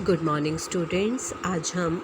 Good morning students. आज हम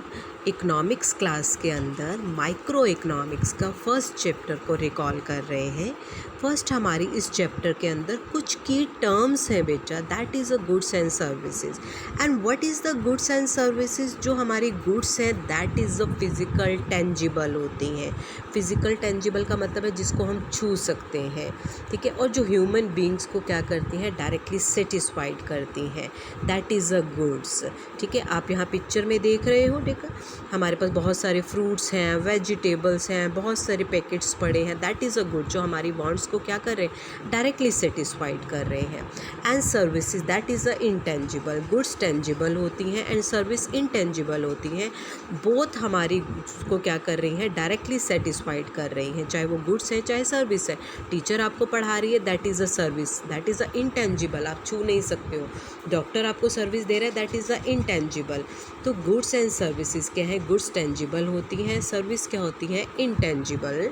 economics class के अंदर माइक्रो इकोनॉमिक्स का फर्स्ट चैप्टर को रिकॉल कर रहे हैं। फर्स्ट हमारी इस चैप्टर के अंदर कुछ की टर्म्स हैं बेटा, that is a goods and services. And what is the goods and services? जो हमारी गुड्स हैं that is a physical tangible होती हैं। फिज़िकल टेंजिबल का मतलब है जिसको हम छू सकते हैं, ठीक है। और जो ह्यूमन बींग्स को क्या करती हैं, डायरेक्टली सेटिस्फाइड करती हैं, दैट इज़ अ गुड्स, ठीक है। आप यहाँ पिक्चर में देख रहे हो, देखा हमारे पास बहुत सारे फ्रूट्स हैं, वेजिटेबल्स हैं, बहुत सारे पैकेट्स पड़े हैं, दैट इज़ अ गुड जो हमारी वांट्स को क्या कर रहे हैं, डायरेक्टली सेटिस्फाइड कर रहे हैं। And services that is a intangible. Goods tangible होती हैं एंड सर्विस इंटेंजिबल होती हैं। बोथ हमारी को क्या कर रही हैं, डायरेक्टली सेटिस्फाइड कर रही हैं, चाहे वो गुड्स है चाहे सर्विस है। टीचर आपको पढ़ा रही है, that is a service, that is a intangible, आप छू नहीं सकते हो। डॉक्टर आपको सर्विस दे रहा है, दैट इज़ अ इंटेंजिबल। तो गुड्स एंड सर्विसेज क्या है, गुड्स टेंजिबल होती हैं, सर्विस क्या होती हैं, इंटेंजिबल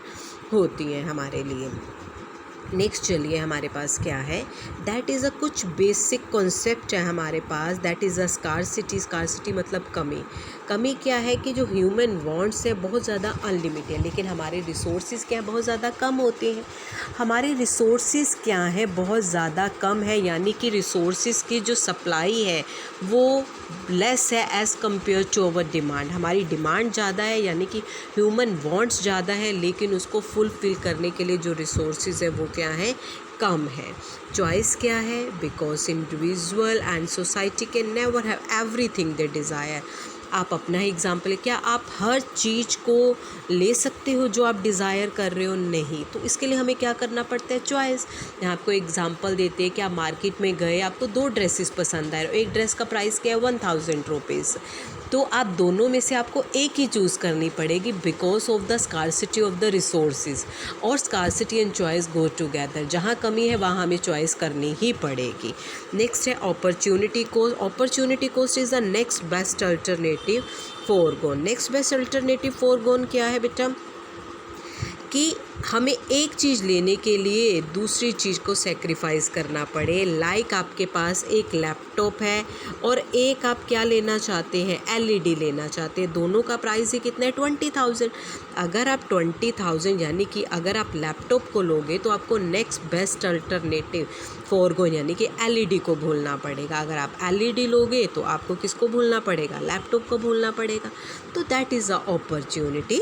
होती हैं हमारे लिए। नेक्स्ट चलिए हमारे पास क्या है, दैट इज़ अ कुछ बेसिक कॉन्सेप्ट है हमारे पास, that is a scarcity. Scarcity मतलब कमी। कमी क्या है कि जो ह्यूमन वांट्स है बहुत ज़्यादा अनलिमिटेड, लेकिन हमारे रिसोर्सेज क्या है, बहुत ज़्यादा कम होते हैं। हमारे रिसोर्सेज क्या है, बहुत ज़्यादा कम है, यानी कि रिसोर्सेज की जो सप्लाई है वो लेस है as compare to our demand. हमारी डिमांड ज़्यादा है, यानी कि ह्यूमन वांट्स ज़्यादा है, लेकिन उसको फुलफ़िल करने के लिए जो रिसोर्सेज है वो क्या है, कम है। चॉइस क्या है, because individual and society can never have everything they desire. आप अपना ही एग्जाम्पल है, क्या आप हर चीज़ को ले सकते हो जो आप डिज़ायर कर रहे हो? नहीं। तो इसके लिए हमें क्या करना पड़ता है, चॉइस। यहाँ आपको एग्जाम्पल देते हैं कि आप मार्केट में गए, आपको दो ड्रेसेस पसंद आए, एक ड्रेस का प्राइस क्या है, 1000 रुपीज़। तो आप दोनों में से आपको एक ही चूज़ करनी पड़ेगी, because of the scarcity of the resources. और scarcity and choice go together, जहाँ कमी है वहाँ हमें चॉइस करनी ही पड़ेगी। नेक्स्ट है opportunity cost. Opportunity cost is the next best alternative forgone. Next best alternative forgone क्या है बेटा, कि हमें एक चीज़ लेने के लिए दूसरी चीज़ को सेक्रीफाइस करना पड़े। लाइक आपके पास एक लैपटॉप है और एक आप क्या लेना चाहते हैं, एलईडी लेना चाहते हैं, दोनों का प्राइस ही कितना है, 20,000। अगर आप 20,000 यानी कि अगर आप लैपटॉप को लोगे तो आपको नेक्स्ट बेस्ट अल्टरनेटिव फोरगोन यानी कि एलईडी को भूलना पड़ेगा। अगर आप एलईडी लोगे तो आपको किसको भूलना पड़ेगा, लैपटॉप को भूलना पड़ेगा। तो that is a opportunity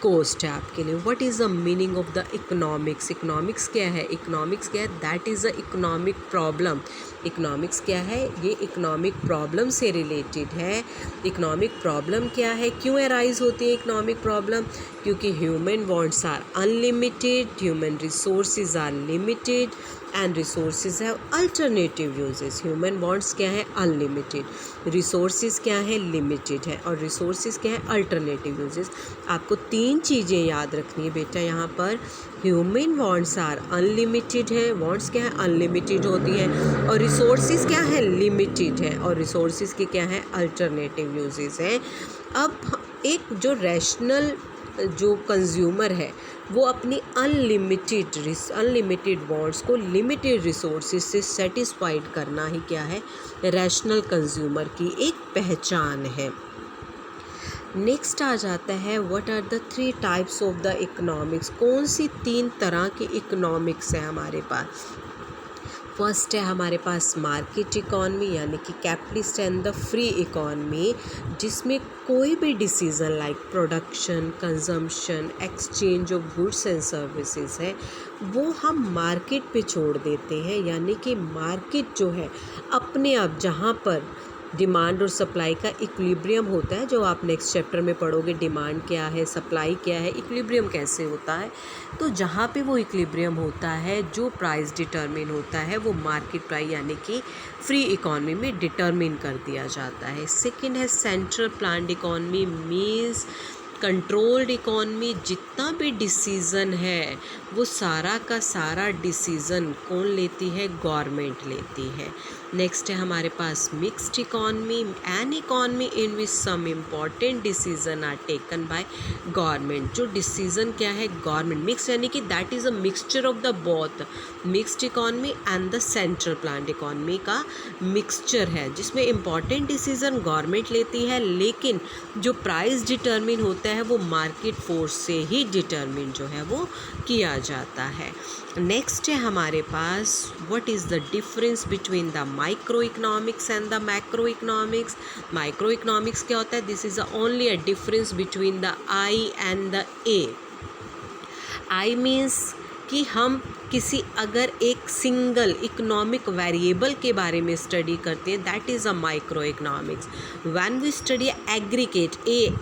cost है आपके लिए। What is the meaning of the economics? Economics क्या है, इकोनॉमिक्स क्या है, that is a economic problem. Economics क्या है, ये इकोनॉमिक प्रॉब्लम से रिलेटेड है। इकोनॉमिक प्रॉब्लम क्या है, क्यों अराइज होती है इकोनॉमिक प्रॉब्लम? क्योंकि human wants are unlimited, human resources are limited and resources have alternative uses. Human wants क्या है, अनलिमिटेड, रिसोर्सेज क्या है, लिमिटेड है, और रिसोर्सेज क्या है, अल्टरनेटिव यूजेस। आपको तीन चीज़ें याद रखनी है बेटा यहाँ पर। ह्यूमन वांट्स आर अनलिमिटेड है, वांट्स क्या है, अनलिमिटेड होती है, और रिसोर्सेज क्या है, लिमिटेड है, और रिसोर्सेज के क्या है, अल्टरनेटिव यूजेस हैं। अब एक जो रैशनल जो कंज्यूमर है वो अपनी अनलिमिटेड वांट्स को लिमिटेड रिसोर्सेज से सेटिस्फाइड करना ही क्या है, रैशनल कंज्यूमर की एक पहचान है। नेक्स्ट आ जाता है, what are the 3 types of the economics? कौन सी 3 तरह की इकोनॉमिक्स है हमारे पास? फर्स्ट है हमारे पास मार्केट इकॉनमी यानी कि capitalist and the free economy, जिसमें कोई भी decision like production, consumption, exchange of goods and services है वो हम मार्केट पे छोड़ देते हैं। यानी कि मार्केट जो है अपने आप, जहाँ पर डिमांड और सप्लाई का इक्विलिब्रियम होता है, जो आप नेक्स्ट चैप्टर में पढ़ोगे, डिमांड क्या है, सप्लाई क्या है, इक्विलिब्रियम कैसे होता है, तो जहाँ पे वो इक्विलिब्रियम होता है जो प्राइस डिटरमिन होता है वो मार्केट प्राइस यानी कि फ्री इकॉनमी में डिटरमिन कर दिया जाता है। सेकंड है central planned economy, means controlled economy. जितना भी डिसीज़न है वो सारा का सारा डिसीज़न कौन लेती है, गवर्नमेंट लेती है। नेक्स्ट है हमारे पास mixed economy, an economy in which some important decision are taken by government. जो डिसीजन क्या है गवर्नमेंट, मिक्स यानी कि that is a mixture of the both mixed economy and the central planned economy का mixture है, जिसमें important decision government लेती है, लेकिन जो प्राइस डिटर्मिन होता है वो मार्केट फोर्स से ही डिटर्मिन जो है वो किया जाता है। नेक्स्ट है हमारे पास what is the difference between the micro economics and the macro economics. Micro economics क्या होता है, this is only a difference between the I and the A. I means कि हम किसी अगर एक सिंगल इकोनॉमिक वेरिएबल के बारे में स्टडी करते हैं, that is a micro economics. When we study aggregate,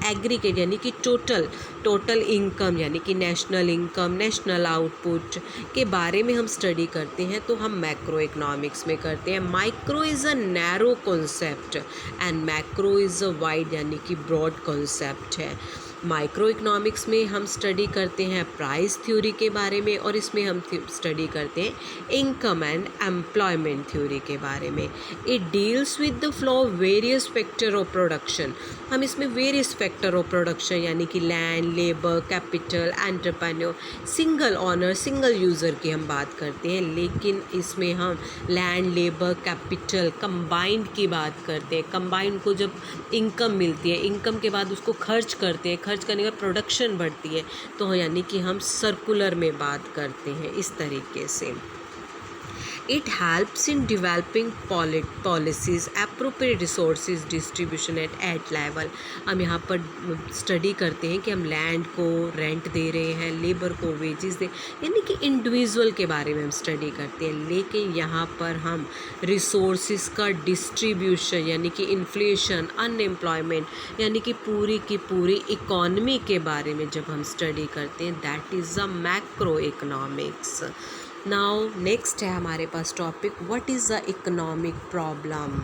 aggregate यानी कि टोटल इनकम यानी कि नेशनल इनकम, नेशनल आउटपुट के बारे में हम स्टडी करते हैं तो हम मैक्रो इकोनॉमिक्स में करते हैं। Micro is a narrow concept and macro is a wide यानी कि ब्रॉड कॉन्सेप्ट है। माइक्रो इकोनॉमिक्स में हम स्टडी करते हैं प्राइस थ्योरी के बारे में, और इसमें हम स्टडी करते हैं इनकम एंड एम्प्लॉयमेंट थ्योरी के बारे में। It deals with the flow of various factor of production. हम इसमें वेरियस फैक्टर ऑफ प्रोडक्शन यानी कि land, labour, capital, entrepreneur, single owner, single user की हम बात करते हैं, लेकिन इसमें हम लैंड, लेबर, कैपिटल कंबाइंड की बात करते हैं। कंबाइंड को जब इनकम मिलती है, इनकम के बाद उसको खर्च करते हैं, खर्च करने के बाद प्रोडक्शन बढ़ती है, तो यानी कि हम सर्कुलर में बात करते हैं इस तरीके से। It helps in developing policies, appropriate resources distribution at level। हम यहाँ पर स्टडी करते हैं कि हम लैंड को रेंट दे रहे हैं, लेबर को वेजेस दे, यानी कि इंडिविजुअल के बारे में हम स्टडी करते हैं। लेकिन यहाँ पर हम रिसोर्सेज का डिस्ट्रीब्यूशन यानी कि इन्फ्लेशन, अनएम्प्लॉयमेंट यानी कि पूरी की पूरी इकॉनमी के बारे में जब हम स्टडी करते हैं, that is a macro economics. Now next है हमारे पास topic what is the economic problem.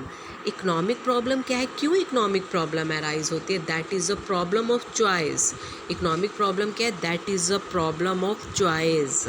Economic problem क्या है, क्यों इकोनॉमिक प्रॉब्लम अराइज होती है, that is a problem of choice. Economic problem क्या है, that is a problem of choice.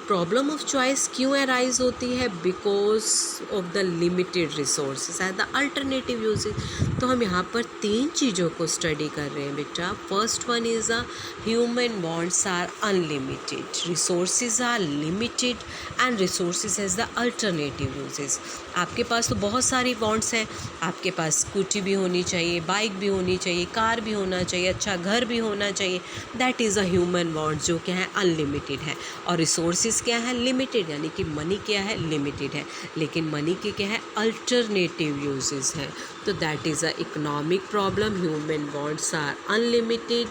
Problem of choice क्यों अराइज होती है, because of the limited resources and the alternative uses. तो हम यहाँ पर 3 चीज़ों को स्टडी कर रहे हैं बेटा। First one is a human wants are unlimited, resources are limited and resources has the alternative uses. आपके पास तो बहुत सारी वांट्स हैं, आपके पास स्कूटी भी होनी चाहिए, बाइक भी होनी चाहिए, कार भी होना चाहिए, अच्छा घर भी होना चाहिए, that is a human want जो क्या है अनलिमिटेड है। और रिसोर्सेज क्या है लिमिटेड, यानी कि मनी क्या है लिमिटेड है, लेकिन मनी के क्या है अल्टरनेटिव यूजेस हैं। तो that is a economic problem. Human wants are unlimited,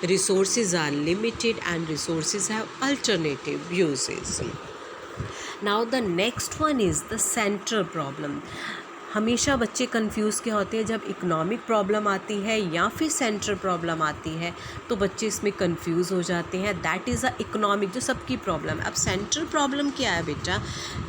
resources are limited and resources have alternative uses. Now the next one is the central problem. हमेशा बच्चे कंफ्यूज क्या होते हैं जब इकोनॉमिक प्रॉब्लम आती है या फिर सेंट्रल प्रॉब्लम आती है, तो बच्चे इसमें कंफ्यूज हो जाते हैं। दैट इज़ अ इकोनॉमिक जो सबकी प्रॉब्लम है। अब सेंट्रल प्रॉब्लम क्या है बेटा,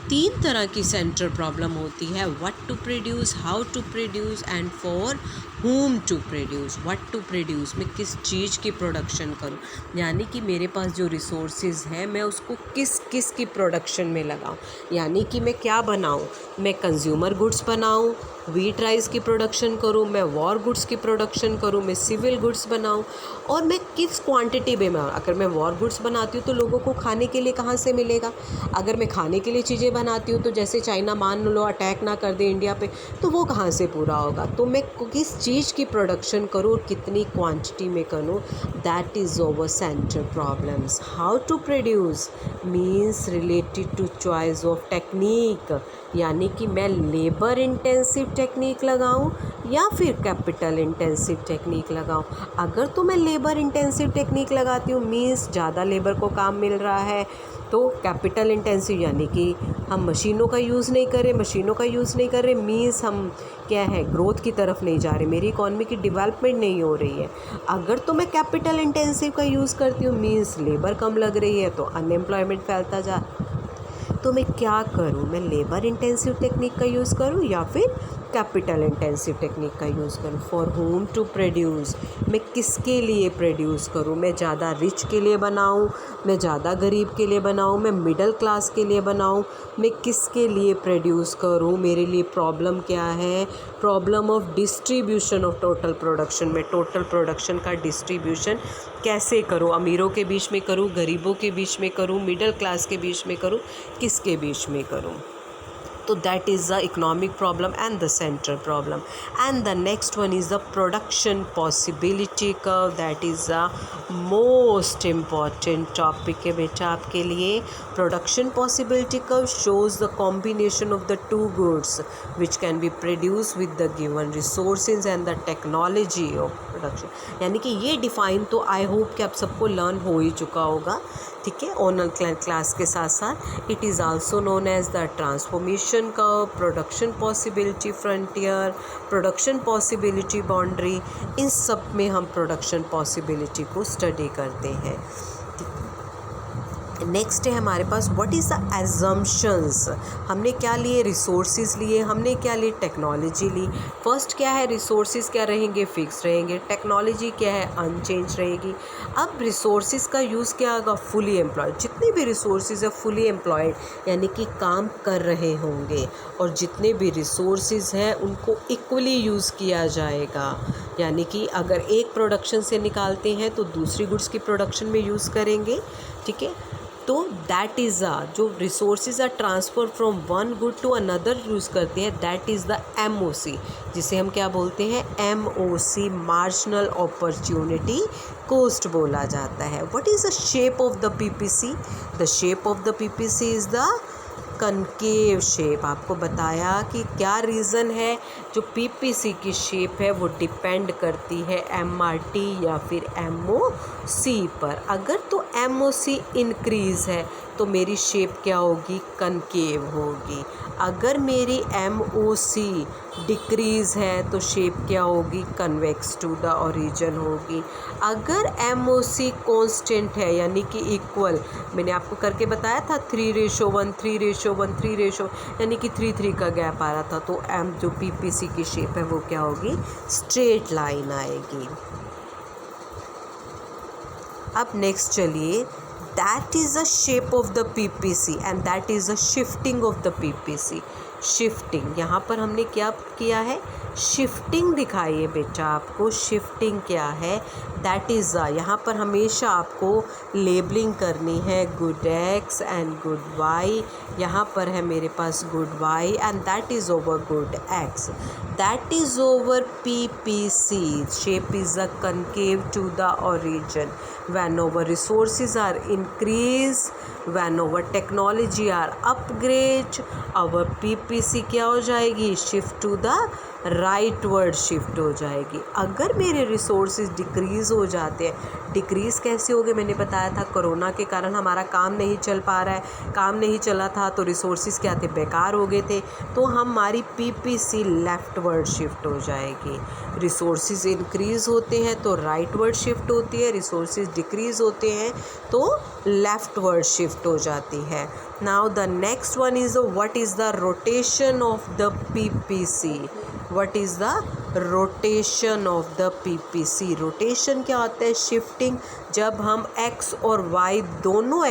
3 तरह की सेंट्रल प्रॉब्लम होती है, what to produce, how to produce and for whom to produce. What to produce, मैं किस चीज़ की प्रोडक्शन करूं, यानी कि मेरे पास जो रिसोर्सेज हैं मैं उसको किस किस की प्रोडक्शन में लगाऊं, यानी कि मैं क्या बनाऊं, मैं कंज्यूमर गुड्स बनाऊं, व्हीट राइस की प्रोडक्शन करूं, मैं वॉर गुड्स की प्रोडक्शन करूं, मैं सिविल गुड्स बनाऊं, और मैं किस क्वांटिटी में बनाऊं। अगर मैं वॉर गुड्स बनाती हूँ तो लोगों को खाने के लिए कहाँ से मिलेगा, अगर मैं खाने के लिए चीज़ें बनाती हूँ तो जैसे चाइना मान लो अटैक ना कर दे इंडिया पे, तो वो कहाँ से पूरा होगा। तो मैं किस चीज़ की प्रोडक्शन करूँ और कितनी क्वांटिटी में करूँ, that is our central problems. How to produce means related to choice of technique, यानी कि मैं लेबर इंटेंसिव टेक्निक लगाऊं या फिर कैपिटल इंटेंसिव टेक्निक लगाऊं। अगर तो मैं लेबर इंटेंसिव टेक्निक लगाती हूँ मीन्स ज़्यादा लेबर को काम मिल रहा है, तो कैपिटल इंटेंसिव यानी कि हम मशीनों का यूज़ नहीं कर रहे मीन्स हम क्या है ग्रोथ की तरफ नहीं जा रहे, मेरी इकॉनमी की डेवलपमेंट नहीं हो रही है। अगर तो मैं कैपिटल इंटेंसिव का यूज़ करती हूँ मीन्स लेबर कम लग रही है, तो अनएम्प्लॉयमेंट फैलता जा। तो मैं क्या करूं, मैं लेबर इंटेंसिव टेक्निक का यूज़ करूं या फिर कैपिटल इंटेंसिव टेक्निक का यूज़ करूँ। फॉर होम टू प्रोड्यूस, मैं किसके लिए प्रोड्यूस करूँ, मैं ज़्यादा रिच के लिए बनाऊँ, मैं ज़्यादा गरीब के लिए बनाऊँ, मैं मिडिल क्लास के लिए बनाऊँ, मैं किसके लिए प्रोड्यूस करूँ, मेरे लिए प्रॉब्लम क्या है, problem of distribution of total production, मैं टोटल प्रोडक्शन का डिस्ट्रीब्यूशन कैसे करूँ, अमीरों के बीच में करूँ, गरीबों के बीच में करूँ, मिडिल क्लास के बीच में करूँ, किसके बीच में करूँ। तो that is the economic problem and the central problem. And the next one is the production possibility curve. That is the most important topic है बेटा आपके लिए। Production possibility curve shows the combination of the two goods which can be produced with the given resources and the technology of production. यानी कि ये define तो I hope कि आप सबको लर्न हो ही चुका होगा, ठीक है, ऑनलाइन क्लास के साथ साथ। It is also known as the transformation curve, production possibility frontier, production possibility boundary, इन सब में हम प्रोडक्शन पॉसिबिलिटी को स्टडी करते हैं। नेक्स्ट है हमारे पास व्हाट इज़ द एजम्पशंस। हमने क्या लिए, रिसोर्सेज लिए, हमने क्या लिए, टेक्नोलॉजी ली। फर्स्ट क्या है, रिसोर्सेज क्या रहेंगे, फिक्स रहेंगे, टेक्नोलॉजी क्या है, अनचेंज रहेगी। अब रिसोर्सेज का यूज़ क्या होगा, फुली एम्प्लॉयड, जितने भी रिसोर्सेज है फुली एम्प्लॉयड यानी कि काम कर रहे होंगे, और जितने भी रिसोर्सेज हैं उनको इक्वली यूज़ किया जाएगा। यानी कि अगर एक प्रोडक्शन से निकालते हैं तो दूसरी गुड्स की प्रोडक्शन में यूज़ करेंगे, ठीक है। तो दैट इज़ जो resources are transfer from one good to another use करते हैं, दैट इज़ द MOC, जिसे हम क्या बोलते हैं, MOC, मार्जिनल अपॉर्चुनिटी कॉस्ट बोला जाता है। What is the shape of the PPC? The shape of the PPC is the concave shape. आपको बताया कि क्या रीज़न है, जो PPC की शेप है वो डिपेंड करती है MRT या फिर MOC पर। अगर तो MOC इंक्रीज़ है तो मेरी शेप क्या होगी, कनकेव होगी। अगर मेरी MOC डिक्रीज़ है तो शेप क्या होगी, कन्वेक्स टू द ओरिजिन होगी। अगर MOC कांस्टेंट है यानी कि इक्वल, मैंने आपको करके बताया था 3:1, 3:1, 3:, यानी कि 3:3 का गैप आ रहा था, तो जो PPC की शेप है वो क्या होगी, स्ट्रेट लाइन आएगी। अब नेक्स्ट चलिए, that is the shape of the PPC and that is the shifting of the PPC. Shifting, यहाँ पर हमने क्या किया है, शिफ्टिंग दिखाई है बेटा आपको। शिफ्टिंग क्या है, दैट इज़ यहाँ पर हमेशा आपको लेबलिंग करनी है, good X and good Y। यहाँ पर है मेरे पास good Y and that is over good X, that is over PPC। Shape is a concave to the origin. whenever resources are increase, whenever technology are upgrade, our PPC क्या हो जाएगी, shift to the rightward shift हो जाएगी। अगर मेरे resources decrease हो जाते हैं, डिक्रीज़ कैसे हो गए, मैंने बताया था कोरोना के कारण हमारा काम नहीं चल पा रहा है, काम नहीं चला था तो रिसोर्सेज क्या थे, बेकार हो गए थे, तो हमारी PPC लेफ़्ट वर्ड शिफ्ट हो जाएगी। रिसोर्सेज इंक्रीज़ होते हैं तो राइट वर्ड शिफ्ट होती है, रिसोर्सेज डिक्रीज़ होते हैं तो लेफ़्ट वर्ड शिफ्ट हो जाती है। Now the next one is what is the rotation of the PPC। What is the rotation of the PPC? Rotation क्या होता है, शिफ्टिंग। जब हम X और Y दोनों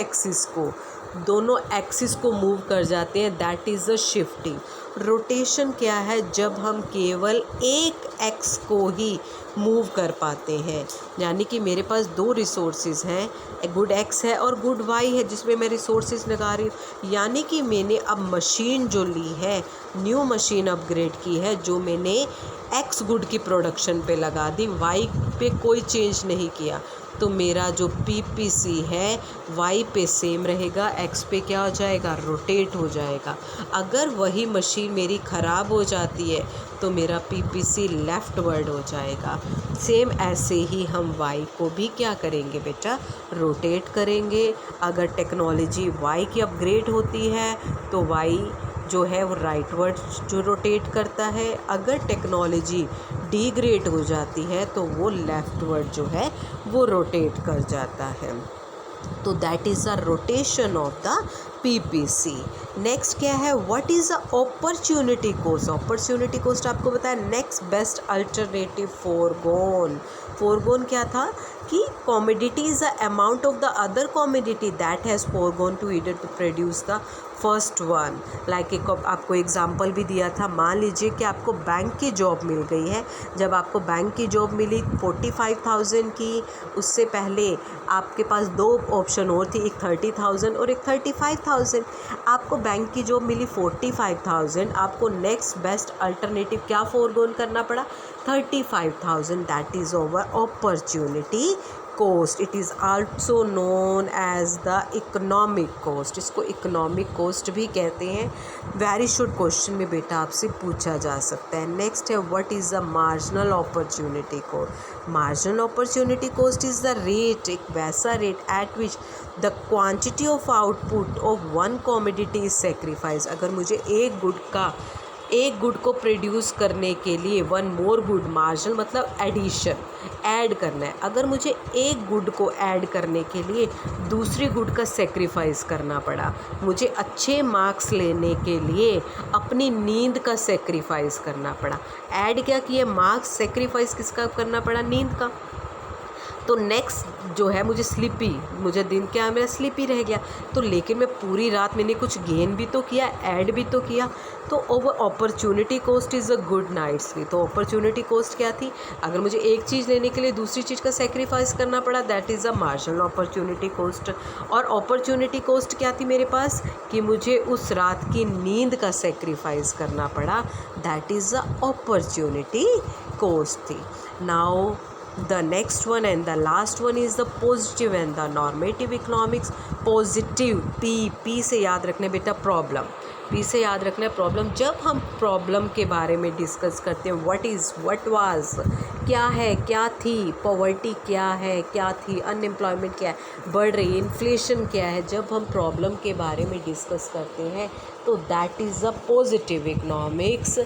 एक्सिस को मूव कर जाते हैं, that is the shifting. Rotation क्या है, जब हम केवल एक X को ही मूव कर पाते हैं। यानी कि मेरे पास दो रिसोर्सेज हैं, गुड X है और गुड Y है, जिसमें मैं रिसोर्सेज लगा रही हूँ। यानी कि मैंने अब मशीन जो ली है, न्यू मशीन अपग्रेड की है, जो मैंने X गुड की प्रोडक्शन पे लगा दी, Y पे कोई चेंज नहीं किया, तो मेरा जो PPC है Y पे सेम रहेगा, X पे क्या हो जाएगा, रोटेट हो जाएगा। अगर वही मशीन मेरी ख़राब हो जाती है तो मेरा PPC लेफ़्ट वर्ड हो जाएगा। सेम ऐसे ही हम Y को भी क्या करेंगे बेटा, रोटेट करेंगे। अगर टेक्नोलॉजी Y की अपग्रेड होती है तो Y जो है वो राइट वर्ड जो रोटेट करता है। अगर टेक्नोलॉजी डिग्रेड हो जाती है तो वो लेफ़्ट वर्ड जो है वो रोटेट कर जाता है। तो that is the rotation of the PPC। Next क्या है, what is a opportunity cost. Opportunity cost आपको बताया next best alternative forgone. Forgone क्या था कि commodity is the amount of the other commodity that has forgone to either to produce the first one. Like एक आपको example भी दिया था, मान लीजिए कि आपको बैंक की जॉब मिल गई है। जब आपको बैंक की जॉब मिली 45,000 की, उससे पहले आपके पास दो ऑप्शन और थी, एक 30,000 और एक 35,000। आपको बैंक की जॉब मिली 45,000, आपको नेक्स्ट बेस्ट अल्टरनेटिव क्या फोरगोन करना पड़ा, 35,000। That is our opportunity cost. It is also known as the economic cost. इसको इकोनॉमिक कोस्ट भी कहते हैं। वेरी शॉर्ट क्वेश्चन में बेटा आपसे पूछा जा सकता है। नेक्स्ट है, what is the marginal opportunity cost. Marginal opportunity cost is the rate, एक वैसा rate at which the quantity of output of one commodity is sacrifice. अगर मुझे एक गुड को प्रोड्यूस करने के लिए वन मोर गुड, मार्जिनल मतलब एडिशन, ऐड करना है। अगर मुझे एक गुड को ऐड करने के लिए दूसरी गुड का सेक्रीफाइस करना पड़ा, मुझे अच्छे मार्क्स लेने के लिए अपनी नींद का सेक्रीफाइस करना पड़ा। ऐड क्या किए, मार्क्स, सेक्रीफाइस किसका करना पड़ा, नींद का। तो नेक्स्ट जो है मुझे दिन क्या मेरा स्लीपी रह गया। तो लेकिन मैं पूरी रात मैंने कुछ गेन भी तो किया, ऐड भी तो किया। तो over opportunity cost is a good night sleep. तो अपॉर्चुनिटी कॉस्ट क्या थी, अगर मुझे एक चीज़ लेने के लिए दूसरी चीज़ का सेक्रीफाइस करना पड़ा, that is a marginal opportunity cost. और अपॉर्चुनिटी कॉस्ट क्या थी मेरे पास, कि मुझे उस रात की नींद का सेक्रीफाइस करना पड़ा, that is a opportunity cost थी। Now the next one and the last one is the positive and the normative economics। Positive, P से याद रखना बेटा प्रॉब्लम, पी से याद रखना प्रॉब्लम। जब हम प्रॉब्लम के बारे में डिस्कस करते हैं, व्हाट इज़, व्हाट वाज, क्या है, क्या थी, पॉवर्टी क्या है, क्या थी, अनएम्प्लॉयमेंट क्या है, बढ़ रही, इन्फ्लेशन क्या है, जब हम प्रॉब्लम के बारे में डिस्कस करते हैं तो that is a positive economics.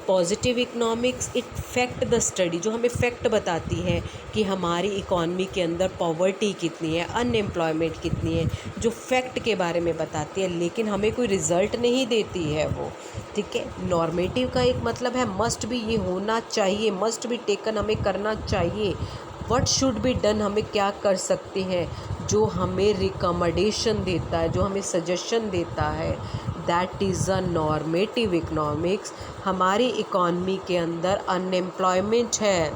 Positive economics it fact the study, जो हमें फैक्ट बताती है कि हमारी इकॉनमी के अंदर पॉवर्टी कितनी है, अनएम्प्लॉयमेंट कितनी है, जो फैक्ट के बारे में बताती है, लेकिन हमें कोई रिज़ल्ट नहीं देती है वो। ठीक है। नॉर्मेटिव का एक मतलब है मस्ट बी, ये होना चाहिए, मस्ट बी टेकन, हमें करना चाहिए। व्हाट शुड बी डन, हमें क्या कर सकते हैं, जो हमें रिकमेंडेशन देता है, जो हमें सजेशन देता है, that is a normative economics. हमारी इकॉनमी के अंदर अनएम्प्लॉयमेंट है,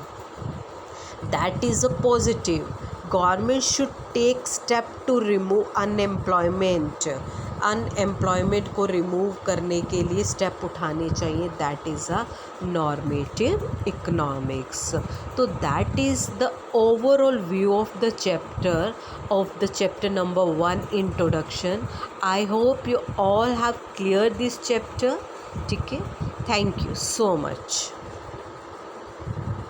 that is a positive. Government should take step to remove unemployment, unemployment को रिमूव करने के लिए स्टेप उठाने चाहिए, that is a normative economics. तो that is the overall view of the chapter number 1 introduction. I hope you all have clear this chapter. ठीक है, thank you so much.